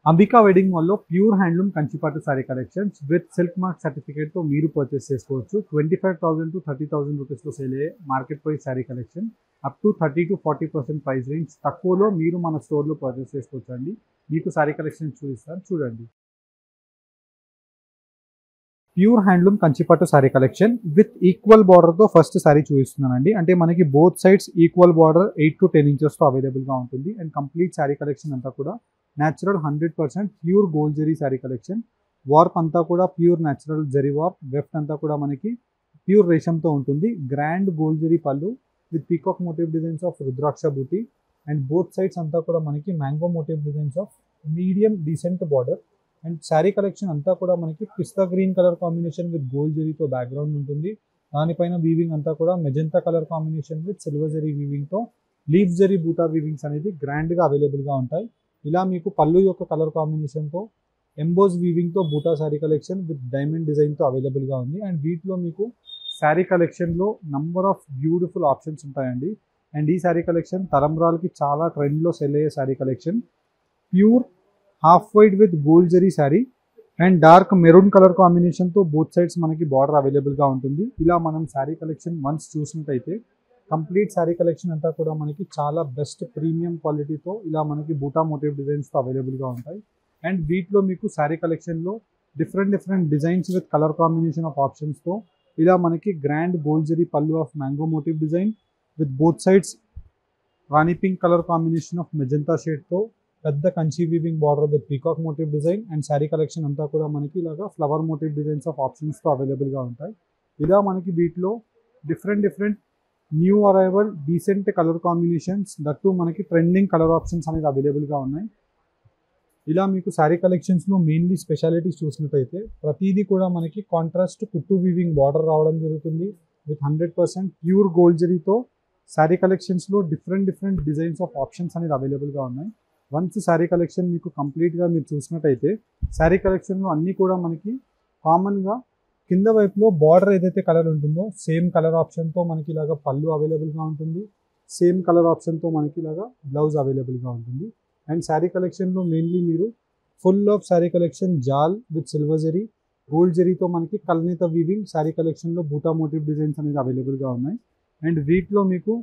Ambika wedding మాల్లో pure handloom Kanchipattu sari collections with silk mark సర్టిఫికేట్తో మీరు పర్చేస్ చేసుకోవచ్చు. 25,000 to 30,000 రూపీస్లో సేల్ అయ్యే market price sari collection up to 30 to 40% price range తక్కువలో మీరు మన స్టోర్లో పర్చేస్ చేసుకోవచ్చు అండి. మీకు సారీ కలెక్షన్ చూపిస్తాను, చూడండి. Pure handloom Kanchipattu sari collection with equal బార్డర్తో ఫస్ట్ సారీ చూపిస్తున్నానండి. అంటే మనకి both sides equal border 8 to 10 ఇంచెస్తో అవైలబుల్గా ఉంటుంది. అండ్ కంప్లీట్ సారీ కలెక్షన్ అంతా కూడా natural 100% pure gold zari sari collection. Warp అంతా కూడా pure natural zari warp. Weft అంతా కూడా మనకి ప్యూర్ రేషంతో ఉంటుంది. గ్రాండ్ గోల్డ్ జరీ పళ్ళు with peacock motif designs of rudraksha buti. And both sides అంతా కూడా మనకి mango motif designs of medium decent border. And sari collection అంతా కూడా మనకి pista green colour combination with gold జరీతో బ్యాక్గ్రౌండ్ ఉంటుంది. దానిపైన వీవింగ్ అంతా కూడా magenta colour combination with silver zari వీవింగ్తో లీఫ్ జరీ బూటా వీవింగ్స్ అనేది గ్రాండ్గా అవైలబుల్గా ఉంటాయి. ఇలా మీకు పళ్ళు యొక్క కలర్ కాంబినేషన్తో ఎంబోస్ వీవింగ్తో బూటా శారీ కలెక్షన్ విత్ డైమండ్ డిజైన్తో అవైలబుల్గా ఉంది. అండ్ వీటిలో మీకు శారీ కలెక్షన్లో నంబర్ ఆఫ్ బ్యూటిఫుల్ ఆప్షన్స్ ఉంటాయండి. అండ్ ఈ శారీ కలెక్షన్ తలంబ్రాలకి చాలా ట్రెండ్లో సెల్ అయ్యే sari collection. Pure half white with gold zari sari and dark maroon colour కాంబినేషన్తో బోత్ సైడ్స్ మనకి బార్డర్ అవైలబుల్గా ఉంటుంది. ఇలా మనం శారీ కలెక్షన్ వన్స్ చూసినట్టయితే కంప్లీట్ శారీ కలెక్షన్ అంతా కూడా మనకి చాలా బెస్ట్ ప్రీమియం క్వాలిటీతో ఇలా మనకి బూటా మోటివ్ డిజైన్స్తో అవైలబుల్గా ఉంటాయి. అండ్ వీటిలో మీకు శారీ కలెక్షన్లో different designs with colour combination of ఆప్షన్స్తో ఇలా మనకి గ్రాండ్ గోల్డ్ జరీ పళ్ళు of mango motif design with both sides rani pink colour combination of magenta షేడ్తో పెద్ద Kanchi weaving border with peacock motif design. And sari collection అంతా కూడా మనకి ఇలాగా ఫ్లవర్ మోటివ్ డిజైన్స్ ఆఫ్ ఆప్షన్స్తో అవైలబుల్గా ఉంటాయి. ఇలా మనకి వీటిలో different new arrival decent colour combinations that మనకి ట్రెండింగ్ కలర్ ఆప్షన్స్ అనేది అవైలబుల్గా ఉన్నాయి. ఇలా మీకు శారీ కలెక్షన్స్లో మెయిన్లీ స్పెషాలిటీస్ చూసినట్టయితే ప్రతిదీ కూడా మనకి కాంట్రాస్ట్ కుట్టు వీవింగ్ బార్డర్ రావడం జరుగుతుంది విత్ 100% ప్యూర్ గోల్డ్ జరీతో శారీ కలెక్షన్స్లో డిఫరెంట్ డిజైన్స్ ఆఫ్ ఆప్షన్స్ అనేది అవైలబుల్గా ఉన్నాయి. వన్స్ శారీ కలెక్షన్ మీకు కంప్లీట్గా మీరు చూసినట్టయితే శారీ కలెక్షన్లో అన్నీ కూడా మనకి కామన్గా కింద వైపులో బార్డర్ ఏదైతే కలర్ ఉంటుందో సేమ్ కలర్ ఆప్షన్తో మనకి ఇలాగా పళ్ళు అవైలబుల్గా ఉంటుంది. సేమ్ కలర్ ఆప్షన్తో మనకి ఇలాగా బ్లౌజ్ అవైలబుల్గా ఉంటుంది. అండ్ శారీ కలెక్షన్లో మెయిన్లీ మీరు ఫుల్ ఆఫ్ శారీ కలెక్షన్ జాల్ విత్ సిల్వర్ జరీ గోల్డ్ జరీతో మనకి కల్నేత వీవింగ్ శారీ కలెక్షన్లో బూటా మోటివ్ డిజైన్స్ అనేది అవైలబుల్గా ఉన్నాయి. అండ్ వీటిలో మీకు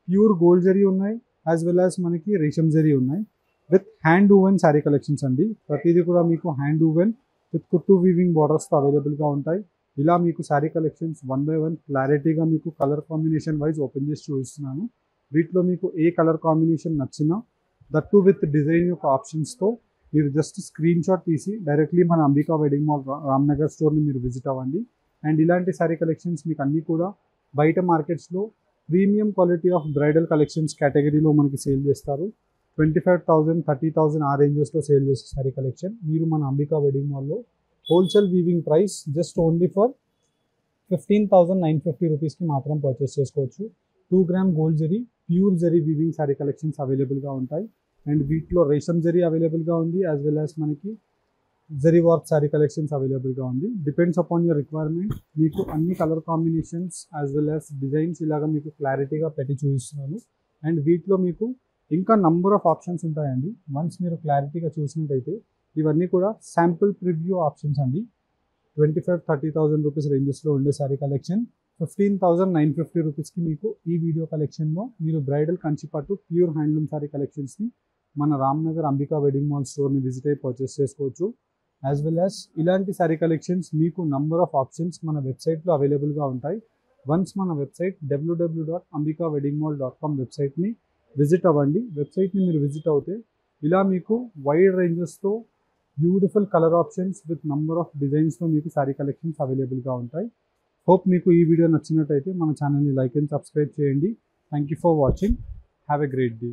ప్యూర్ గోల్డ్ జరీ ఉన్నాయి యాజ్ వెల్ యాజ్ మనకి రేషం జరీ ఉన్నాయి with hand woven sari collections అండి. ప్రతిదీ కూడా మీకు హ్యాండ్ ఓవెన్ విత్ కుట్టు వీవింగ్ బార్డర్స్తో అవైలబుల్గా ఉంటాయి. ఇలా మీకు శారీ కలెక్షన్స్ 1 by 1 క్లారిటీగా మీకు కలర్ కాంబినేషన్ వైజ్ ఓపెన్ చేసి చూపిస్తున్నాను. వీటిలో మీకు ఏ కలర్ కాంబినేషన్ నచ్చినా దట్టు విత్ డిజైన్ యొక్క ఆప్షన్స్తో మీరు జస్ట్ స్క్రీన్ షాట్ తీసి డైరెక్ట్లీ మన అంబికా వెడ్డింగ్ మాల్ రామ్నగర్ స్టోర్ని మీరు విజిట్ అవ్వండి. అండ్ ఇలాంటి శారీ కలెక్షన్స్ మీకు అన్నీ కూడా బయట మార్కెట్స్లో premium quality of bridal collections కేటగిరీలో మనకి సేల్ చేస్తారు. 25,000 30,000 ఆ రేంజెస్లో సేల్ చేసే శారీ కలెక్షన్ మీరు మన అంబికా వెడ్డింగ్ మాల్లో wholesale weaving price just only for 15,950 రూపీస్కి మాత్రం పర్చేస్ చేసుకోవచ్చు. 2 gram gold zari pure zari weaving sari collections అవైలబుల్గా ఉంటాయి. అండ్ వీటిలో రేషం జరీ అవైలబుల్గా ఉంది యాజ్ వెల్ యాజ్ మనకి జరీ వర్క్ శారీ కలెక్షన్స్ అవైలబుల్గా ఉంది. Depends upon your requirement. మీకు అన్ని colour combinations as well as designs ఇలాగా మీకు క్లారిటీగా పెట్టి చూపిస్తున్నాను. అండ్ వీటిలో మీకు ఇంకా నంబర్ ఆఫ్ ఆప్షన్స్ ఉంటాయండి. వన్స్ మీరు క్లారిటీగా చూసినట్టయితే ఇవన్నీ కూడా శాంపుల్ ప్రివ్యూ ఆప్షన్స్ అండి. 25,000-30,000 రూపీస్ రేంజెస్లో ఉండే శారీ కలెక్షన్ 15,950 రూపీస్కి మీకు ఈ వీడియో కలెక్షన్లో మీరు bridal Kanchipattu pure handloom sari కలెక్షన్స్ని మన రామ్నగర్ అంబికా వెడ్డింగ్ మాల్ స్టోర్ని విజిట్ అయ్యి పర్చేస్ చేసుకోవచ్చు. యాజ్ వెల్ యాజ్ ఇలాంటి శారీ కలెక్షన్స్ మీకు నంబర్ ఆఫ్ ఆప్షన్స్ మన వెబ్సైట్లో అవైలబుల్గా ఉంటాయి. వన్స్ మన వెబ్సైట్ www.ambikaweddingmall.com వెబ్సైట్ని విజిట్ అవ్వండి. వెబ్సైట్ని మీరు విజిట్ అవుతే ఇలా మీకు వైడ్ రేంజెస్తో beautiful colour options with number of డిజైన్స్తో మీకు శారీ కలెక్షన్స్ అవైలబుల్గా ఉంటాయి. హోప్ మీకు ఈ వీడియో నచ్చినట్టయితే మన ఛానల్ని లైక్ అండ్ సబ్స్క్రైబ్ చేయండి. Thank you for watching. Have a great day.